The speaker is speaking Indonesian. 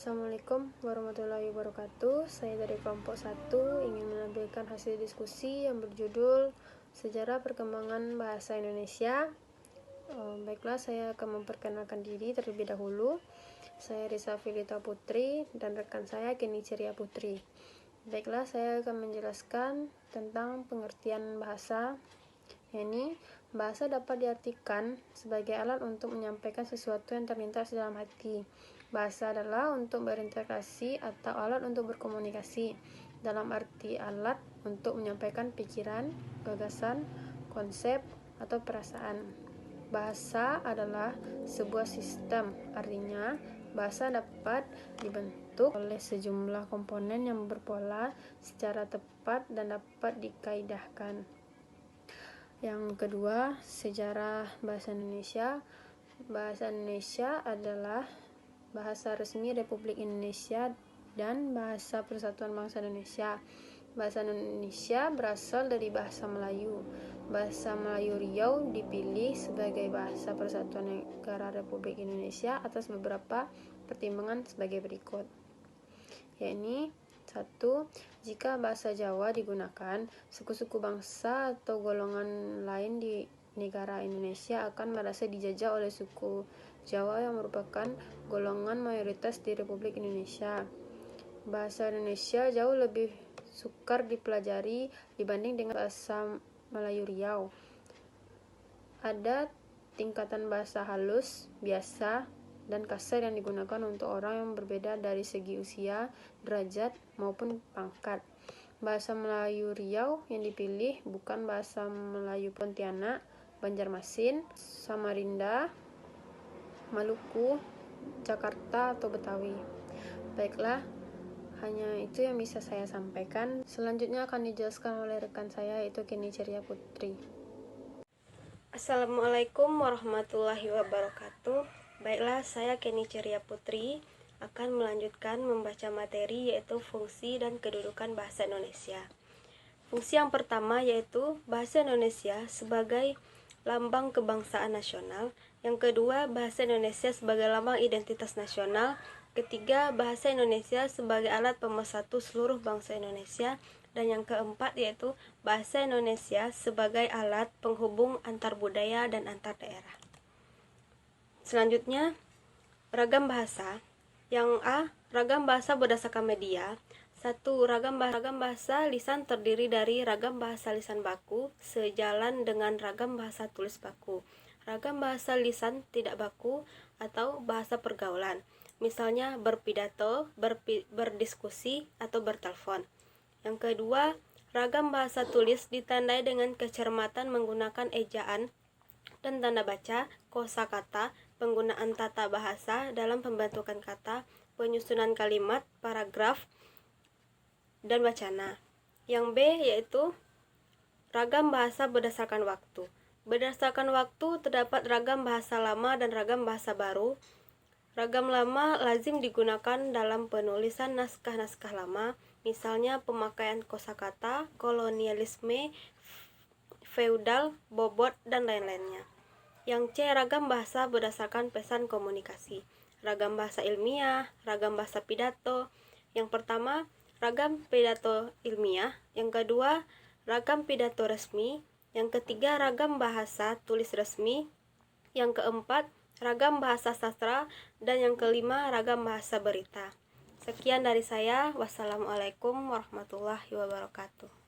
Assalamualaikum warahmatullahi wabarakatuh. Saya dari kelompok 1 ingin menampilkan hasil diskusi yang berjudul Sejarah Perkembangan Bahasa Indonesia. Baiklah, saya akan memperkenalkan diri terlebih dahulu. Saya Risa Filita Putri dan rekan saya Keni Ceria Putri. Baiklah, saya akan menjelaskan tentang pengertian bahasa. Ini bahasa dapat diartikan sebagai alat untuk menyampaikan sesuatu yang terlintas dalam hati. Bahasa adalah untuk berinteraksi atau alat untuk berkomunikasi, dalam arti alat untuk menyampaikan pikiran, gagasan, konsep, atau perasaan. Bahasa adalah sebuah sistem, artinya bahasa dapat dibentuk oleh sejumlah komponen yang berpola secara tepat dan dapat dikaidahkan. Yang kedua, sejarah bahasa Indonesia. Bahasa Indonesia adalah bahasa resmi Republik Indonesia dan bahasa Persatuan Bangsa Indonesia. Bahasa Indonesia berasal dari bahasa Melayu. Bahasa Melayu Riau dipilih sebagai bahasa Persatuan Negara Republik Indonesia atas beberapa pertimbangan sebagai berikut. Yakni 1. Jika bahasa Jawa digunakan, suku-suku bangsa atau golongan lain di negara Indonesia akan merasa dijajah oleh suku Jawa yang merupakan golongan mayoritas di Republik Indonesia. Bahasa Indonesia jauh lebih sukar dipelajari dibanding dengan bahasa Melayu Riau. Ada tingkatan bahasa halus, biasa, dan kasar yang digunakan untuk orang yang berbeda dari segi usia, derajat, maupun pangkat. Bahasa Melayu Riau yang dipilih bukan bahasa Melayu Pontianak, Banjarmasin, Samarinda, Maluku, Jakarta, atau Betawi. Baiklah, hanya itu yang bisa saya sampaikan. Selanjutnya akan dijelaskan oleh rekan saya, yaitu Keni Ceria Putri. Assalamualaikum warahmatullahi wabarakatuh. Baiklah, saya Keni Ceria Putri akan melanjutkan membaca materi yaitu fungsi dan kedudukan bahasa Indonesia. Fungsi yang pertama yaitu bahasa Indonesia sebagai lambang kebangsaan nasional. Yang kedua, bahasa Indonesia sebagai lambang identitas nasional. Ketiga, bahasa Indonesia sebagai alat pemersatu seluruh bangsa Indonesia. Dan yang keempat yaitu bahasa Indonesia sebagai alat penghubung antar budaya dan antar daerah. Selanjutnya, ragam bahasa. Yang A, ragam bahasa berdasarkan media. 1. Ragam bahasa lisan terdiri dari ragam bahasa lisan baku sejalan dengan ragam bahasa tulis baku. Ragam bahasa lisan tidak baku atau bahasa pergaulan. Misalnya berpidato, berdiskusi, atau bertelepon. Yang kedua, ragam bahasa tulis ditandai dengan kecermatan menggunakan ejaan dan tanda baca, kosakata, penggunaan tata bahasa dalam pembentukan kata, penyusunan kalimat, paragraf, dan wacana. Yang B yaitu ragam bahasa berdasarkan waktu. Berdasarkan waktu terdapat ragam bahasa lama dan ragam bahasa baru. Ragam lama lazim digunakan dalam penulisan naskah-naskah lama, misalnya pemakaian kosakata, kolonialisme, feudal, bobot, dan lain-lainnya. Yang C, ragam bahasa berdasarkan pesan komunikasi. Ragam bahasa ilmiah, ragam bahasa pidato. Yang pertama, ragam pidato ilmiah. Yang kedua, ragam pidato resmi. Yang ketiga, ragam bahasa tulis resmi. Yang keempat, ragam bahasa sastra, dan yang kelima, ragam bahasa berita. Sekian dari saya. Wassalamualaikum warahmatullahi wabarakatuh.